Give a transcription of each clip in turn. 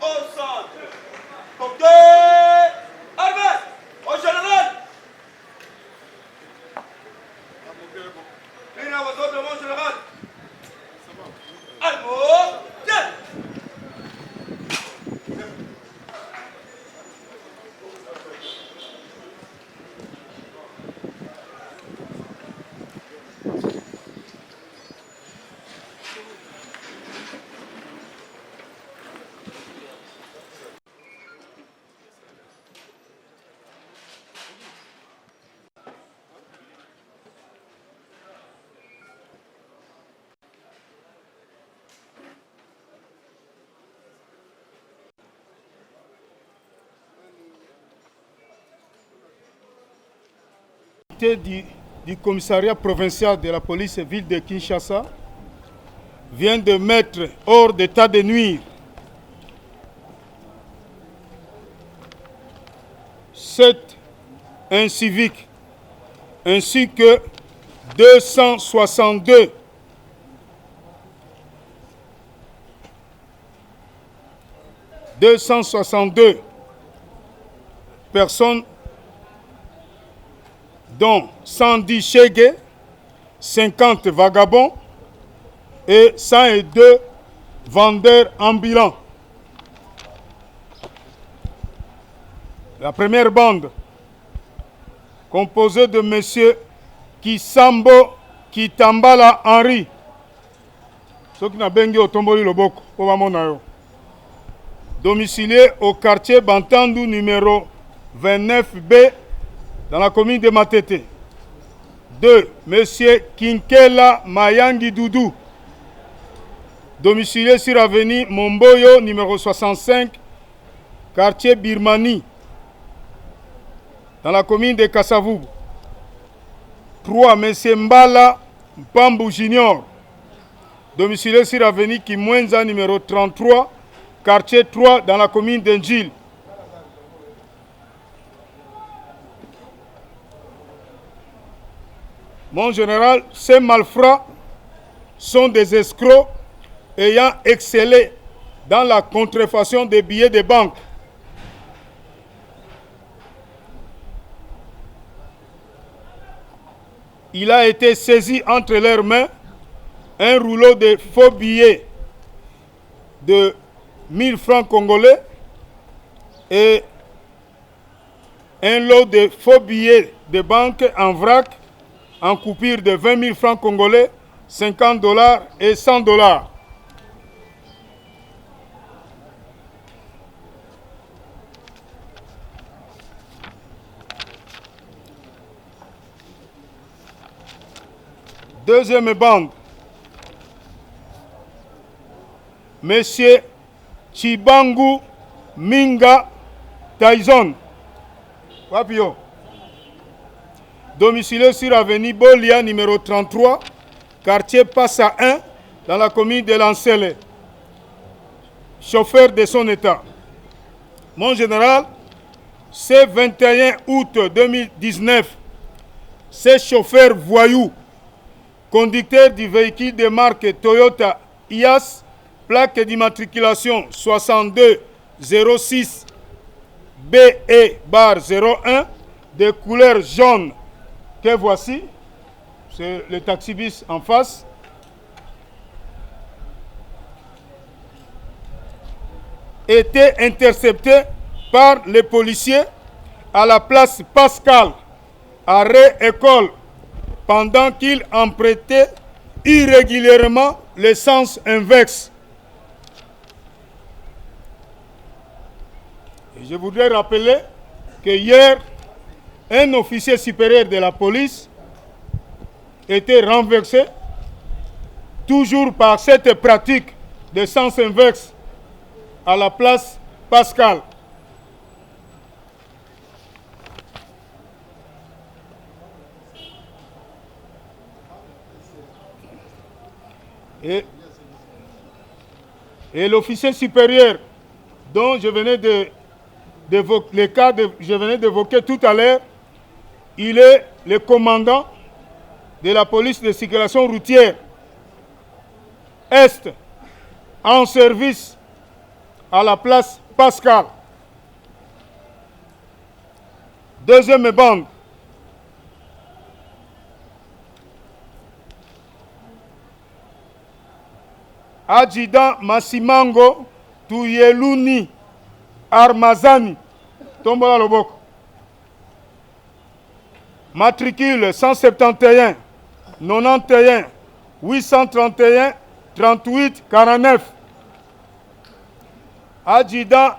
au centre. Portez armée au général. Ligne à vos ordres, mon général. Armes, tiens. Du commissariat provincial de la police ville de Kinshasa vient de mettre hors d'état de nuire 7 inciviques ainsi que 262 personnes, dont 110 chégués, 50 vagabonds et 102 vendeurs ambulants. La première bande, composée de M. Kisambo Kitambala Henri, domicilié au quartier Bantandu numéro 29B dans la commune de Matete. 2. M. Kinkela Mayangi Doudou, domicilié sur avenue Momboyo numéro 65, quartier Birmanie, dans la commune de Kasavubu. 3. M. Mbala Mpambu Junior, domicilié sur avenue Kimwenza numéro 33, quartier 3, dans la commune d'Enjil. Mon général, ces malfrats sont des escrocs ayant excellé dans la contrefaçon des billets de banque. Il a été saisi entre leurs mains un rouleau de faux billets de 1000 francs congolais et un lot de faux billets de banque en vrac en coupure de 20 000 francs congolais, 50 $ et 100 $. Deuxième bande, Monsieur Chibangu Minga Tyson, Wapio, domicilié sur avenue Bolia numéro 33, quartier Passa 1, dans la commune de Lancele, chauffeur de son état. Mon général, ce 21 août 2019, ces chauffeurs voyous, conducteur du véhicule de marque Toyota IAS, plaque d'immatriculation 6206 BE-01 de couleur jaune, que voici, c'est le taxi-bus en face, était intercepté par les policiers à la place Pascal, arrêt école, pendant qu'il empruntait irrégulièrement le sens inverse. Et je voudrais rappeler que hier, un officier supérieur de la police était renversé, toujours par cette pratique de sens inverse à la place Pascal. Et l'officier supérieur dont je venais d'évoquer tout à l'heure, il est le commandant de la police de circulation routière Est, en service à la place Pascal. Deuxième bande. Adjudant Masimango Tuyeluni Armazani. Tombola Loboko. Matricule 171 91 831 38 49. Adjudant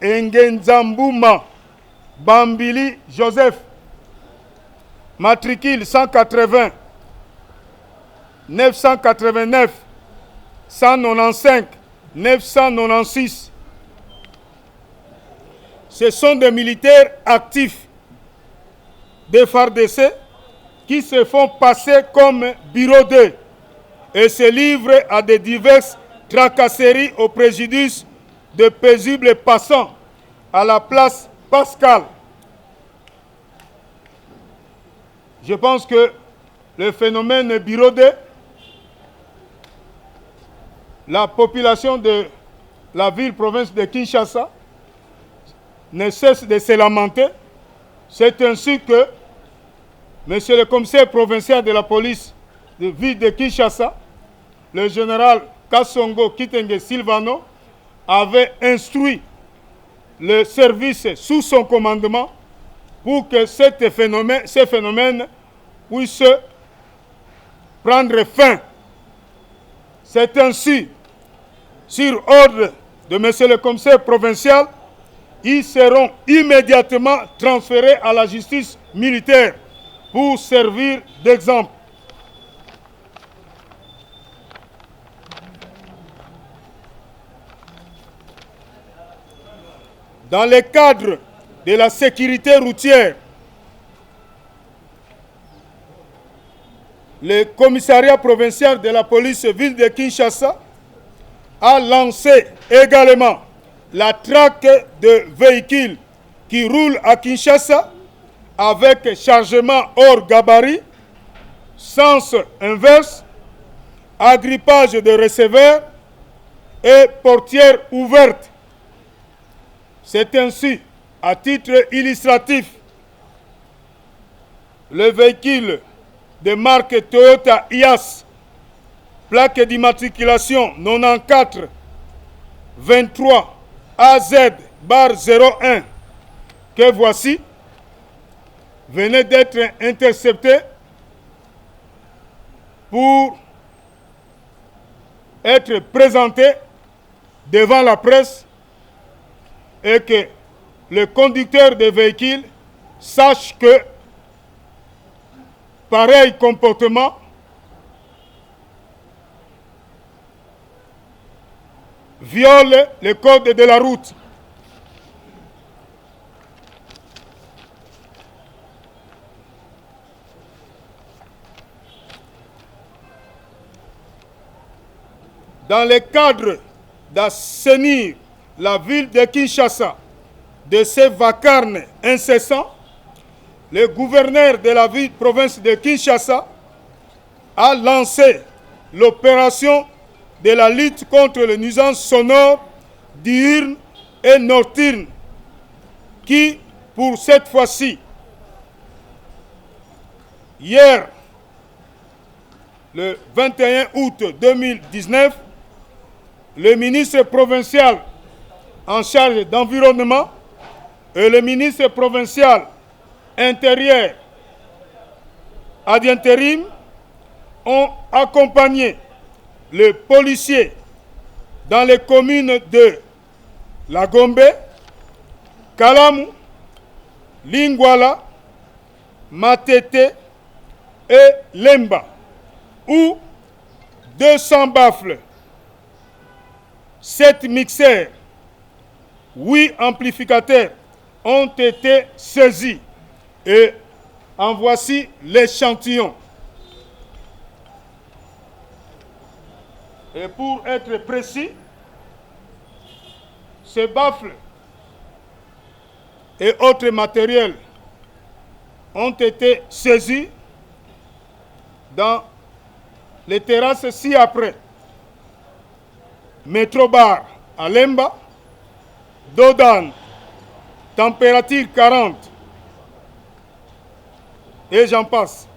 Engenzambouma Bambili Joseph. Matricule 180 989 195 996. Ce sont des militaires actifs des FARDC qui se font passer comme bureau 2 et se livrent à des diverses tracasseries au préjudice de paisibles passants à la place Pascal. Je pense que le phénomène bureau 2, la population de la ville-province de Kinshasa ne cesse de se lamenter. C'est ainsi que Monsieur le commissaire provincial de la police de ville de Kinshasa, le général Kassongo Kitenge Silvano, avait instruit le service sous son commandement pour que ces phénomènes puissent prendre fin. C'est ainsi, sur ordre de Monsieur le commissaire provincial, ils seront immédiatement transférés à la justice militaire pour servir d'exemple. Dans le cadre de la sécurité routière, le commissariat provincial de la police ville de Kinshasa a lancé également la traque de véhicules qui roulent à Kinshasa avec chargement hors gabarit, sens inverse, agrippage de receveurs et portières ouvertes. C'est ainsi, à titre illustratif, le véhicule de marque Toyota IAS, plaque d'immatriculation 94 23 AZ bar 01, que voici, venait d'être intercepté pour être présenté devant la presse et que le conducteur des véhicules sache que pareil comportement viole le code de la route. Dans le cadre d'assainir la ville de Kinshasa de ses vacarmes incessants, le gouverneur de la ville province de Kinshasa a lancé l'opération de la lutte contre les nuisances sonores diurnes et nocturnes qui, pour cette fois-ci, hier, le 21 août 2019, le ministre provincial en charge d'environnement et le ministre provincial intérieur ad intérim ont accompagné les policiers dans les communes de La Gombe, Kalamu, Lingwala, Matete et Lemba, où 200 baffles, 7 mixeurs, 8 amplificateurs ont été saisis. Et en voici l'échantillon. Et pour être précis, ces baffles et autres matériels ont été saisis dans les terrasses ci-après. Métro Bar Alemba, Dodan, température 40, et j'en passe.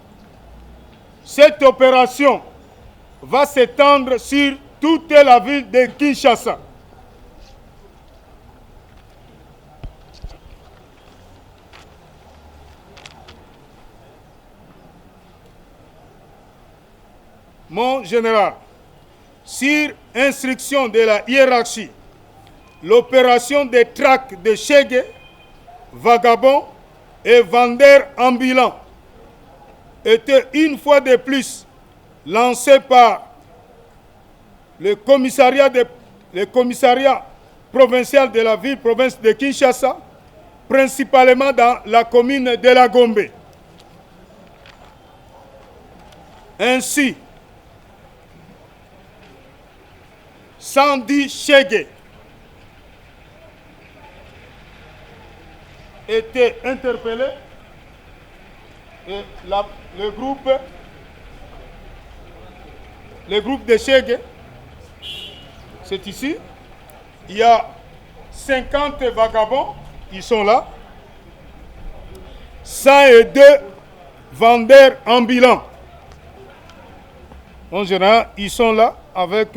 Cette opération va s'étendre sur toute la ville de Kinshasa. Mon général, sur instruction de la hiérarchie, l'opération des traques de Chegué, vagabonds et vendeurs ambulants était une fois de plus lancée par le commissariat provincial de la ville-province de Kinshasa, principalement dans la commune de la Gombe. Ainsi, 110 Chegué étaient interpellés et le groupe de Chegué, c'est ici. Il y a 50 vagabonds, ils sont là. 102 vendeurs ambulants. En général, ils sont là avec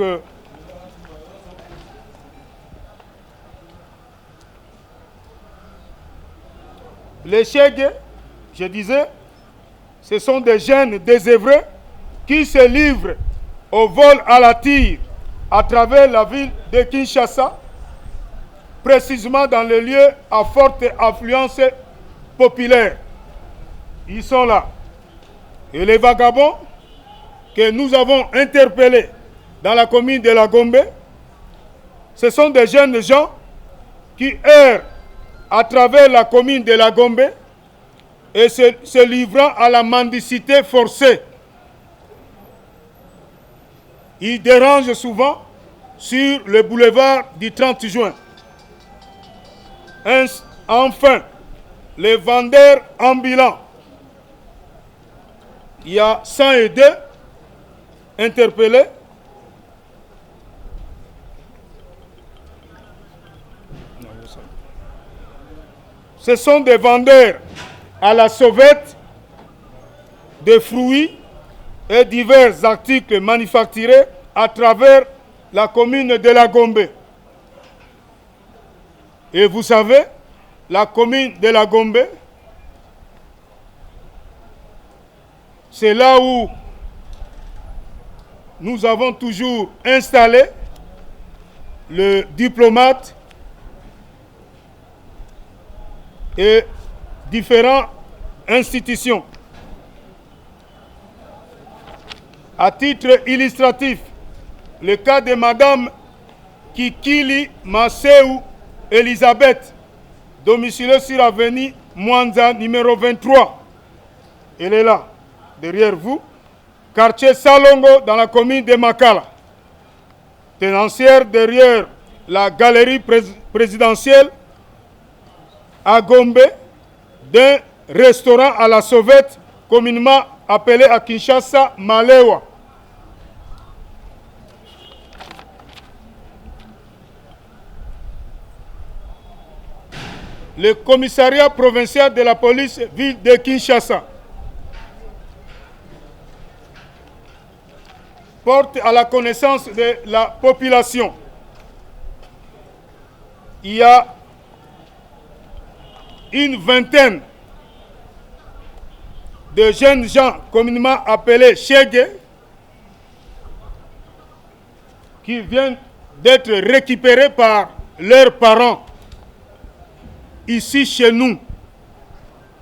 les Chegué, je disais, ce sont des jeunes désœuvrés qui se livrent au vol à la tire à travers la ville de Kinshasa, précisément dans les lieux à forte affluence populaire. Ils sont là. Et les vagabonds que nous avons interpellés dans la commune de la Gombe, ce sont des jeunes gens qui errent à travers la commune de la Gombe et se livrant à la mendicité forcée. Ils dérangent souvent sur le boulevard du 30 juin. Enfin, les vendeurs ambulants. Il y a 102 interpellés. Ce sont des vendeurs à la sauvette de fruits et divers articles manufacturés à travers la commune de la Gombe. Et vous savez, la commune de la Gombe, c'est là où nous avons toujours installé le diplomate et différentes institutions. À titre illustratif, le cas de Madame Kikili Maseu Elisabeth, domiciliée sur l'avenue Mwanza numéro 23. Elle est là, derrière vous. Quartier Salongo, dans la commune de Makala. Tenancière derrière la galerie présidentielle à Gombe, d'un restaurant à la sauvette, communément appelé à Kinshasa Malewa. Le commissariat provincial de la police ville de Kinshasa porte à la connaissance de la population. Il y a une vingtaine de jeunes gens communément appelés Chegué qui viennent d'être récupérés par leurs parents ici chez nous.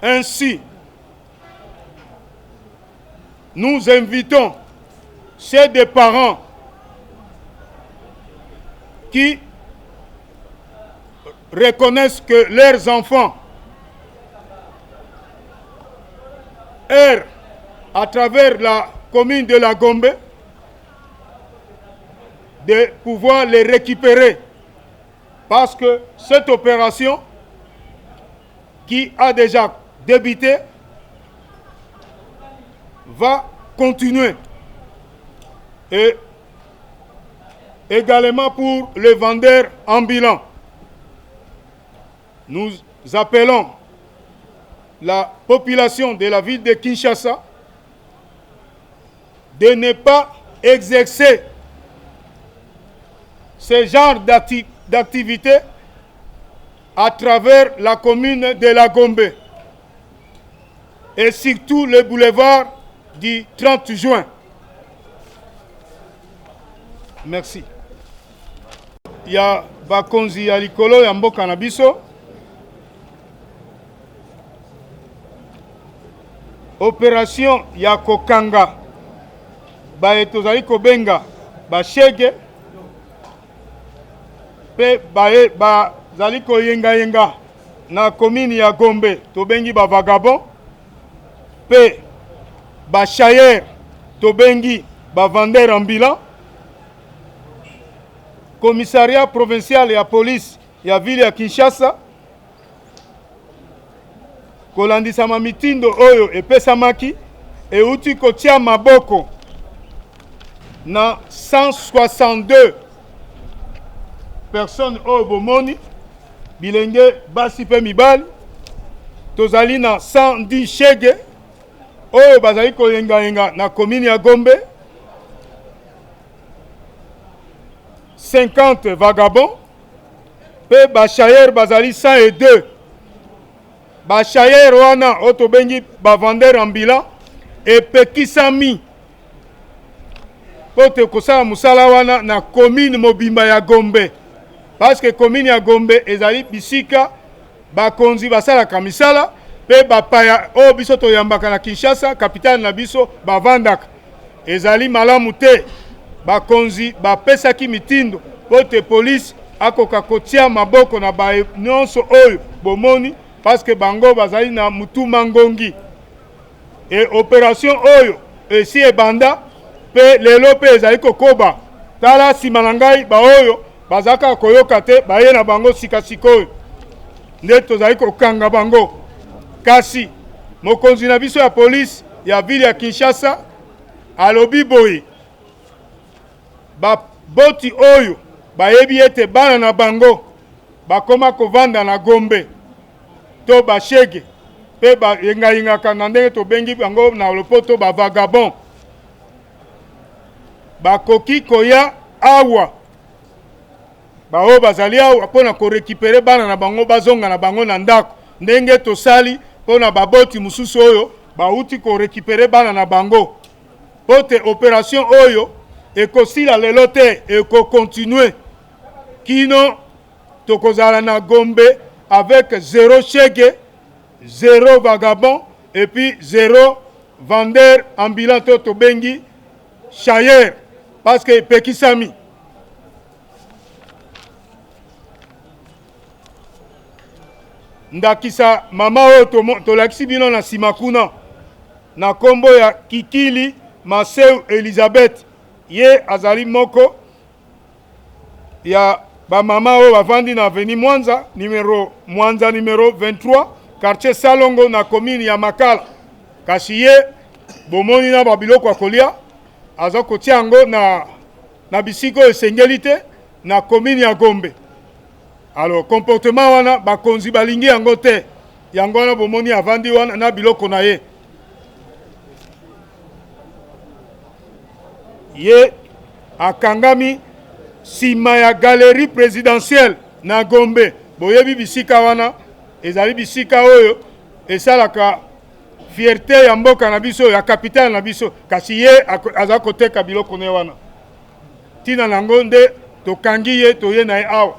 Ainsi, nous invitons ces des parents qui reconnaissent que leurs enfants errent à travers la commune de la Gombe, de pouvoir les récupérer. Parce que cette opération qui a déjà débuté va continuer. Et également pour les vendeurs ambulants. Nous appelons la population de la ville de Kinshasa de ne pas exercer ce genre d'activité à travers la commune de la Gombe et surtout le boulevard du 30 juin. Merci. Il y a Bakonzi ya likolo ya mboka na biso. Opération ya kokanga ba tozali kobenga ba shege pe ba zali koyenga na commune ya Gombe tobengi ba vagabond pe ba chayer tobengi ba vendeur ambulant. Commissariat provincial ya police ya ville ya Kinshasa kolandisa mitindo oyo epesamaki euti kotia maboko na 162 personnes oyo bomoni bilenge basi pe mibali. Tozali na 110 shege oyo bazali koyenga na commune ya Gombe, 50 vagabonds pe bachayer bazali 102. Bachayer wana otobengi bavandeur ambulant epekisami pote kosala musala wana na commune mobimba ya Gombe, parce que commune ya Gombe ezali bisika bakonzi basalaka misala pe bapaya o biso toyambaka na Kinshasa capitale na biso bavandaka. Ezali malamu te bakonzi bapesaki mitindo pote police akoka kotia maboko na ba nyonso oyo bomoni, parce que bango bazali na mutu mangongi. Et opération oyo esi ebanda pe lelo pe ezali kokoba tala sima na ngai ba oyo bazaka koyoka te baye na bango sikasikoyo nde tozali kokanga bango. Kasi mokonzi na biso ya police ya ville ya Kinshasa alobi boye baboti oyo bayebi ete bana na bango bakoma kovanda na Gombe to bashege pe bayengayengaka na ndenge tobengi bango na lopoto bavagabond bakoki koya awa baoyo bazali awa mpona korekipere bana na bango bazonga na bango na ndako ndenge tosali mpona baboti mosusu oyo bauti korekipere bana na bango. Pote opération oyo ekosila lelo te ekokontinue kino tokozala na Gombe avec 0 chege, 0 vagabond et puis 0 vendeur ambulant to bengi chayer, parce que pekisami. Ndakisa mama oyo tolakisi bino na simakuna na kombo ya Kikili Maseu Elizabeth, ye azali moko ya ba mama oyo bavandi na avenue Mwanza numéro 23 quartier Salongo na commune ya Makala. Kasi ye bomoni na babiloko ya kolia aza kotia yango na bisiko esengeli te na commune ya Gombe. Alors comportement wana bakonzi balingi yango te, yango wana bomoni avandi wana na biloko na ye. Ye akangami sima ya galerie présidentielle na Gombe. Boyebi bisika wana ezali bisika oyo esalaka fierté ya mboka na biso ya capitale na biso, kasi ye aza koteka biloko ne wana tina nango nde tokangi ye toye na ye awa.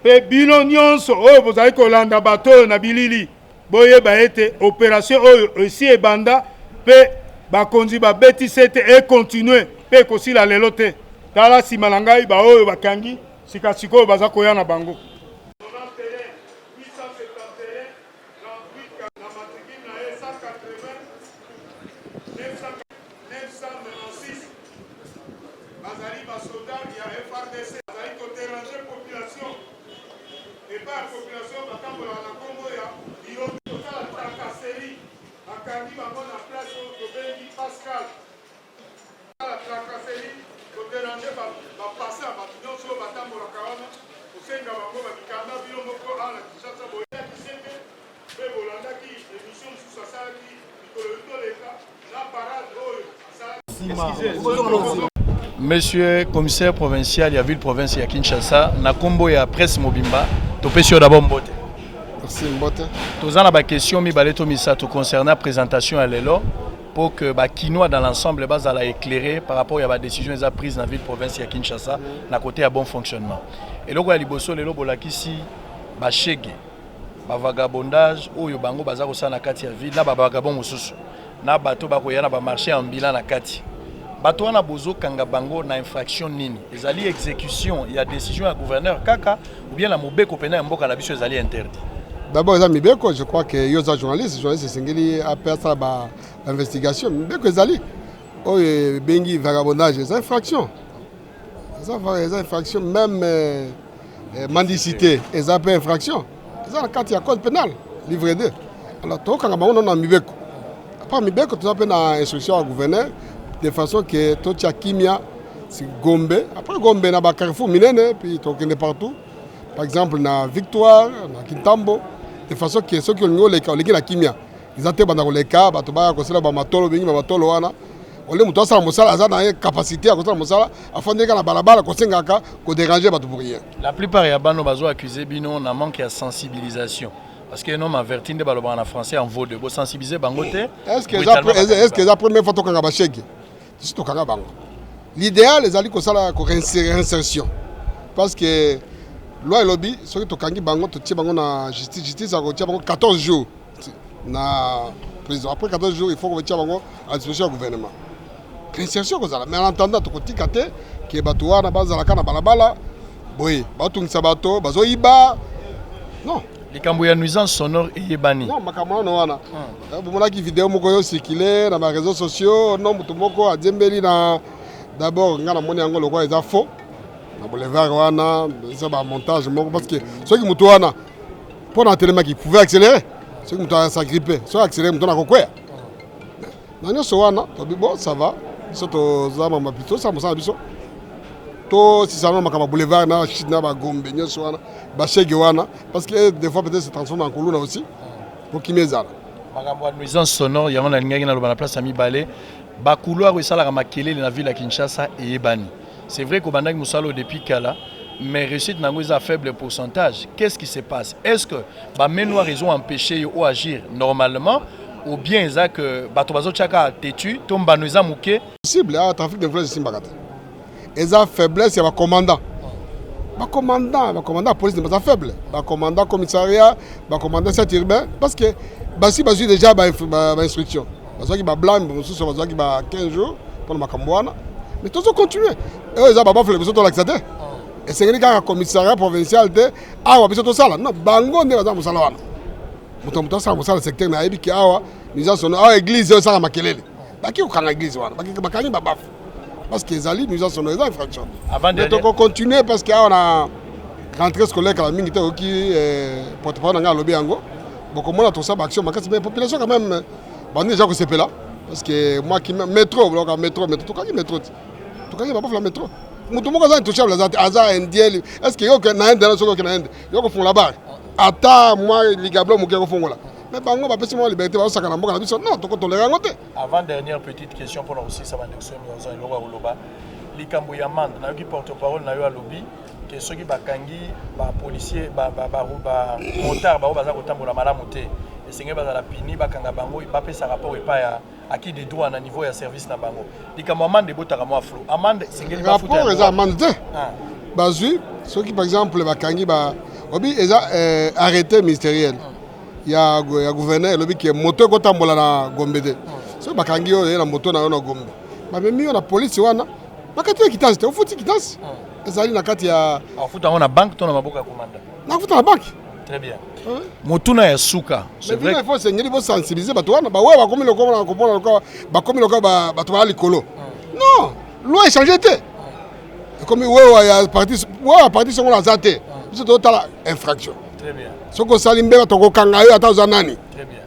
Pe bino nyonso oyo bozali kolanda bato oyo na bilili boyeba ete opération oyo esi ebanda pe bakonzi babetisi ete ekontinue pe ekosila lelo te. Tala sima na ngai ba oyo bakangi sikasikoyo baza koya na bango. Pascal, la tracasserie, pour déranger, va passer Monsieur commissaire provincial, il y a ville province à Kinshasa, Nakombo et à presse Mobimba, Topesio d'abord Mbote. Merci Mbote. Tous en a question mi baleto misato concernant la présentation à l'élo pour que Kinoa dans l'ensemble base à la éclairer par rapport à la décision qu'ils ont prise dans la ville province à Kinshasa, na côté à bon fonctionnement. Et là à Liboso l'élo bolakisi bachege, vagabondage ou yo bango baza kosa na kati ya ville na vagabond mosusu. Na bato bakoya na ba marché ambulant na kati. Bato wana bozo kanga bango na infraction nini ezali exécution il y a décision à gouverneur kaka ou bien la mobeko pena mboka na biso ezali interdit. D'abord ezali mibeko, je crois que yo za journaliste sengeli après ça ba investigation mibeko ezali oyo bengi vagabondage c'est infraction. C'est infraction même mendicité c'est pas infraction. C'est la carte ya code pénal livre 2. Alors to kanga bango na mibeko. Pas mibeko tout ça pe na instruction au gouverneur de façon que tout a kimia c'est Gombe après Gombe na ba Carrefour minene puis to kende partout par exemple na Victoire na Kintambo de façon que ceux qui ont les la kimia ils ont banda les cas bato ba ko sala ba matolo bingi ba matolo wana ole muto asala mosala aza na capacité à ko sala mosala afandeka na balabala ko sengaka ko déranger bato pour rien. La plupart ya bano bazo accuser bino na manque de sensibilisation. Parce que non averti de balobana en français en vaut de bo sensibiliser bangote. Est-ce que la première fois to kanga ba chèque c'est to kanga bango. L'idéal les ali ko sala ko réinsertion parce que loi lobby ce que to kangi bango to tie bango na justice a ko tie bango 14 jours na prison après 14 jours il faut ko tie bango à disposition du gouvernement. Réinsertion ko sala mais en attendant to ko tikate ke bato wana bazala kana balabala boy bato ngisa bato bazo iba non. Les Cambouya nuisance sonore et yebani. Non, makamwa no wana. Bomona ki vidéo moko yo circuler na ba réseaux sociaux, non mutu moko a djembeli na d'abord ngana moni yango lokwa eza faux. Na boulevard wana, ça ba montage moko parce que ceux qui mutu wana pour na tellement qui pouvait accélérer, ceux qui mutu a s'agripper, soit accélérer mutu na kokwea. Na nyoso wana, to bon ça va. Biso to zama mapito ça mosala biso. To si ça non makama boulevard na chute na ba Gombe nyoso wana ba chege wana parce que des fois peut-être se transforme en kuluna aussi pour qui mezala makambo nuisance sonore yango na lingaki na loba na place ami balé ba couloir esala ka makelele na ville ya Kinshasa et ebani. C'est vrai qu'au bandaki musalo depuis kala mais réussite nango est à faible pourcentage. Qu'est-ce qui se passe? Est-ce que ba menoir ils ont empêché yo agir normalement ou bien ça que bato bazo chaka tetu tomba nuisa muke possible à trafic d'influence simbakata. Et ça faiblesse, il y a un commandant. Le commandant police n'est pas faible. Le commandant commissariat, le commandant cet urbain. Parce que si vous déjà instruction. Parce qu'il y a blanc, il y a 15 jours pour le Cambouana. Mais tout ça continue. Et ils ont fait le besoin de l'accident. Et c'est un commissariat provincial de ah, on a besoin de ça. Non, bango n'est pas ça. Muto ça le secteur na ebi ki awa nous avons ah église ça makelele. Ba ki ukanga église wana. Ba kani ba baf. Parce que les alliés nous ont sonné des infractions. Mais on continue parce qu'on a rentré scolaire quand même qui porte-parole dans le lobby ango. Donc moi tout ça action mais la population quand même bon déjà que c'est là parce que moi qui métro métro tout quand métro tout quand pas la métro. Mutu moko za toucher les aza indien est-ce que yo que na indien so que na indien yo ko font là-bas. Ata moi ligablo mo ko font là. Mais bango ba pesi mo liberté ba sakana mboka na biso non to ko tolera ngote. Avant dernière petite question pour aussi ça va nexer nous en loba loba likambo ya mande na yo ki porte-parole na yo à lobby que ceux qui bakangi ba policier ba motard ba baza kotambola malamu te et sengé ba la pini bakanga bango ba pesa rapport et pas à qui des droits na niveau ya service na bango likambo amande botaka mo aflo amande sengé ba futa rapport eza amande te bazui ceux qui par exemple bakangi ba obi eza arrêté ministériel il y a gouverneur lobby qui est moto ko tambola na Gombe de so bakangi yo na moto na yo na Gombe ba memi yo na police wana bakati kitasi te ofuti kitasi ezali na kati ya afuta on a banque to na maboka commandant na futa na banque très bien motuna ya suka c'est vrai il faut sengeli bo sensibiliser bato wana ba ouais ba komi lokoma na kopona lokoma ba komi lokoma bato ba likolo non loi changer te comme ouais ya parti songo la zate c'est total infraction. Très bien. Soko salimbe to ko kanga yo ata uzanani. Très bien.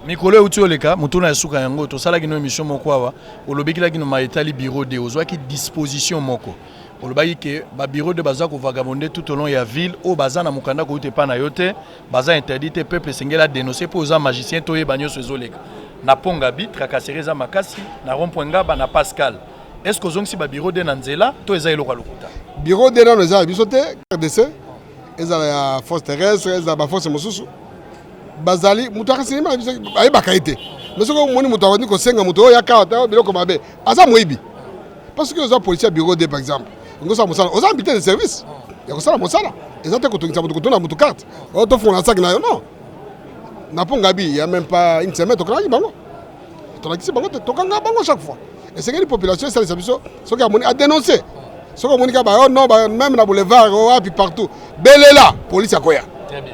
Mikolo uti oleka mutuna esuka yango to sala kino émission moko awa olobiki la kino maitali bureau de ozwa ki disposition moko. olobaki ke ba bureau de baza ko vagabonder tout au long ya ville o baza na mukanda ko ute pa na yote baza interdit te peuple sengela dénoncer pour aux magiciens to yebanyo sezolega na pongabi tracasserie za makasi na rond-point ngaba na Pascal. Est-ce que ozongisi ba bureau de nanzela to eza eloko lokuta bureau de na eza bisote RDC eza ya force terrestre eza ba force mosusu bazali mutu akasinima ayi bakaite mais ce que moni mutu awani ko senga mutu o yakao ta biloko mabe aza moibi parce que oza policier bureau de par exemple ngosa mosala oza habité de service ya kosala mosala eza te kotongisa mutu kotona mutu carte o to fona sac na yo non na pongabi il y a même pas une semaine tokana bango tokana bango tokanga bango chaque fois et c'est que les populations ça les abiso ce que amoni a dénoncer ce que amoni ka ba non même na boulevard o puis partout belela police akoya très bien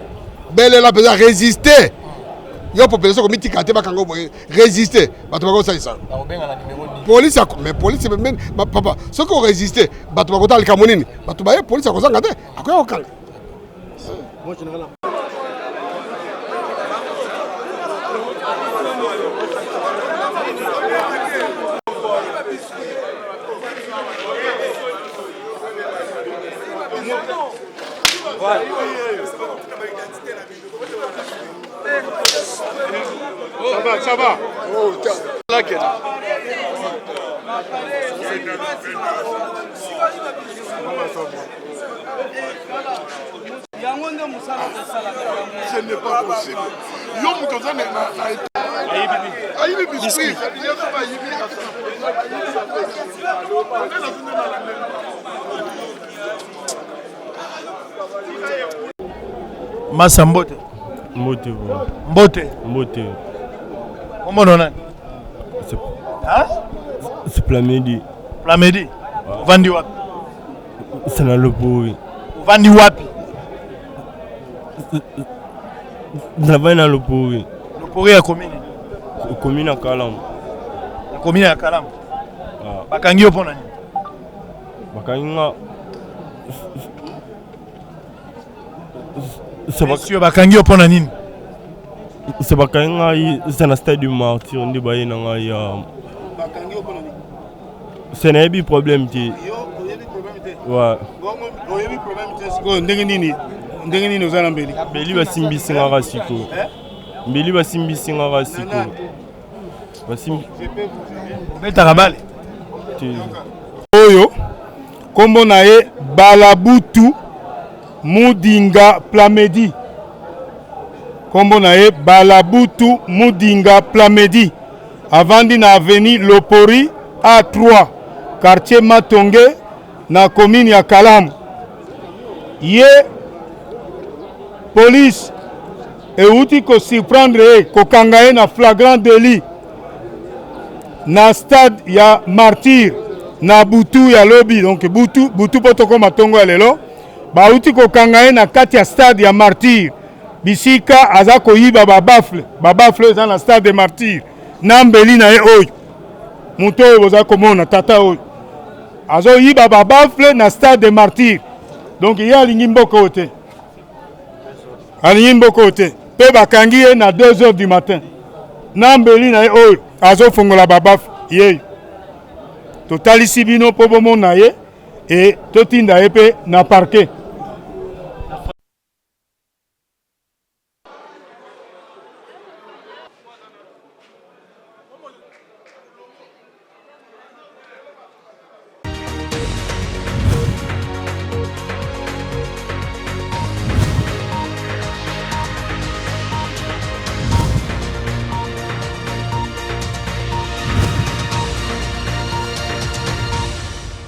belela peut résister yo population ko miti kate bakango résister bato bako salisa police mais police même papa ce qu'on résister bato bako tal kamonini bato baye police ko zanga te akoya okanga moi général Ça va. Oh, là que ce n'est pas possible. Yo mutoza na ayibi biscuit. Massa Mbote. Mbote. Mbote. Mbote. Comment on a? C'est Plamedi. Plamedi. Vandi wapi? C'est dans le pourri. Vandi wapi? Travaille dans le pourri. Le pourri à commune. Commune à Kalam. La commune à Kalam. Bakangi opona ni. Bakangi Monsieur bakangi opona nini? C'est bakangi c'est na stade du martyr on dit baye na ngai Bakangi opona nini? C'est na bi problème ti. Yo, oyebi problème te. Ouais. Bon, oyebi problème te. Siko ndenge nini ozana mbeli? Mbeli basimbisi ngaka siko. Mbeli basimbisi ngaka siko. Basimbi. Beta kabale. Oyo kombo na ye Balabutu Mudinga Plamedi. Kombo na ye Balabutu Mudinga Plamedi. Avandi na avenue Lopori A3 quartier Matonge na commune ya Kalam. Ye police euti ko surprendre ko kangaye na flagrant délit na stade ya Martyr na butu ya lobi donc butu potoko matongo ya lelo bauti ko kangaye na kati ya stade ya Martyr bisika aza ko yiba babafle za na stade de Martyr na mbeli na ye oyo muto oyo boza komona tata oyo azo yiba babafle na stade de Martyr donc ye alingi mboko te pe bakangi ye na 2h du matin na mbeli na ye oyo azo fongola babafle ye totalisi bino po bomona ye et totinda ye pe na parquet